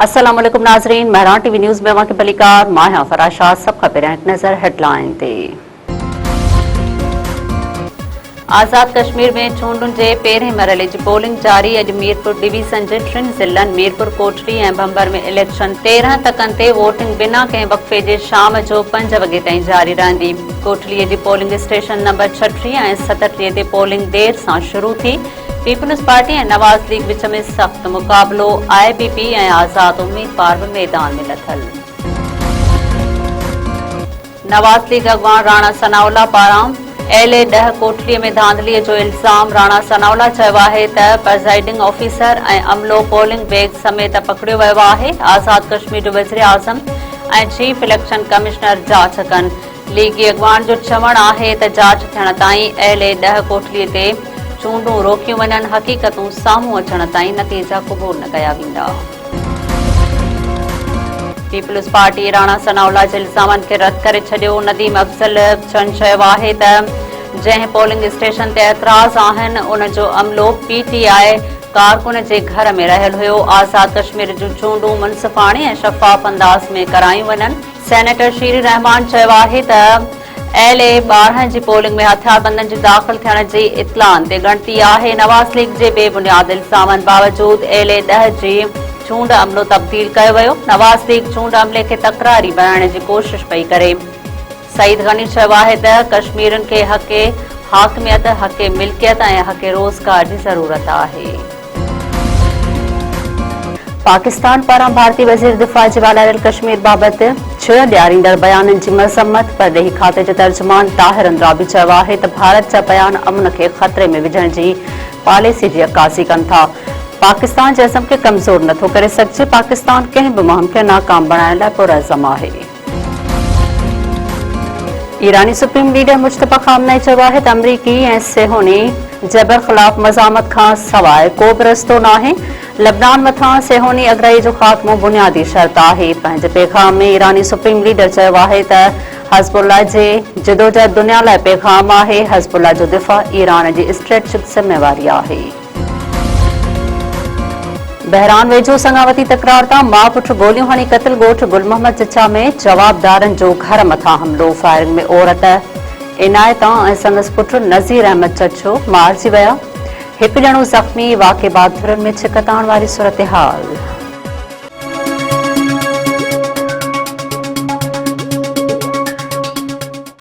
अस्सलाम वालेकुम नाज़रीन, महरान टीवी न्यूज़ में वक़्त बलिकार माहिया फराशाह सब खबरें एक नज़र हेडलाइन ते। आज़ाद कश्मीर में चूंडुनि जे पहिरें मरहले जी पोलिंग जारी। अॼु मीरपुर डिवीज़न जे 3 ज़िलनि मीरपुर, कोटली ऐं भंबर में इलेक्शन 13 तकनि ते वोटिंग बिना कंहिं वक़्फ़े जे शाम जो 5 वॻे ताईं जारी रहंदी। कोटलीअ जी पोलिंग स्टेशन नंबर 36 ऐं 37 ते पोलिंग देर सां शुरू थी। पीपल्स पार्टी ऐं नवाज़ लीग विच में सख़्त मुक़ाबलो। IBP ऐं आज़ाद उम्मीदवार बि मैदान में लथल। नवाज़ लीग अॻवान राणा सनाउल्ला पारां LA 10 कोटलीअ में धांधलीअ जो इल्ज़ाम। राणा सनाउल्ला चयो आहे त प्रिज़ाइडिंग ऑफिसर ऐं अमलो पोलिंग बैग समेत पकड़ियो वियो आहे। आज़ाद कश्मीर जो वज़ीर आज़म ऐं चीफ इलेक्शन कमिश्नर जांच कनि। लीगी अॻवान जो चवणु आहे त जांच थियण ताईं LA 10 कोटलीअ ते चूंडूं रोकियूं वञनि। हक़ीक़तूं साम्हूं अचण ताईं नतीजा क़बूल न कया वेंदा। पीपल्स पार्टी राणा सनाउल्ला जे इल्ज़ामनि खे रद्द करे छॾियो। नदीम अफ़ज़ल चयो आहे त जंहिं पोलिंग स्टेशन ते एतिराज़ आहिनि उन जो अमलो PTI कारकुन जे घर में रहियल हुयो। आज़ाद कश्मीर जूं चूंडूं मुनसिफ़ाणे ऐं शफ़ाफ़ अंदाज़ में करायूं वञनि। सेनेटर शीरी रहमान चयो आहे त LA 12 जी पोलिंग में हथियारबंदनि जी दाख़िल थियण जी इत्तलाउनि ते ॻणती आहे। नवाज़ लीग जे बेबुनियाद इल्ज़ामनि बावजूद LA 10 जी चूंड अमलो तब्दील कयो वियो। नवाज़ लीग चूंड अमले खे तकरारी बणाइण जी कोशिश पई करे। सईद गनी चयो आहे त कश्मीरियुनि खे हक़ हाकिमियत, हक़ मिल्कियत ऐं हक़ रोज़गार जी ज़रूरत आहे। पाकिस्तान पारां भारतीय वज़ीर दिफ़ा जे वालायल कश्मीर बाबति 6 ॾियारींदड़ बयाननि जी मज़म्मत। परॾेही खाते जे तर्जुमान ताहिर अंद्राबी चयो आहे त भारत जा बयान अमन खे ख़तरे में विझण जी पॉलिसी जी अक्कासी कनि था। पाकिस्तान जे अज़म खे कमज़ोर नथो करे सघिजे। पाकिस्तान कंहिं बि मुहिम खे नाकाम बणाइण लाइ पुरअज़म आहे। ईरानी सुप्रीम लीडर मुश्तबा खामनई चयो आहे त अमरीकी ऐं सेहोनी जबर ख़िलाफ़ मज़ामत खां सवाइ को बि रस्तो नाहे। लबनान मथां सेहोनी अगराई जो ख़ात्मो बुनियादी शर्त आहे। पंहिंजे पैगाम में ईरानी सुप्रीम लीडर चयो आहे त हज़बुल्लाह जे जिदोजहद दुनिया लाइ पैगाम आहे। हज़बुल्लाह जो दिफ़ा ईरान जी स्ट्रेटेजिक ज़िम्मेवारी आहे। बहरान वेझो संगावती तकरार तां माउ पुट गोलियूं हणी क़तल। ॻोठ गुल मोहम्मद चचा में जवाबदारनि जो घर मथां हमलो। फायरिंग में औरत इनायता ऐं संदसि पुटु नज़ीर अहमद चचो मारिजी विया। हिकु ॼणो ज़ख़्मी। वाक़े बाद धुरनि में छिक ताण वारी सूरत हाल।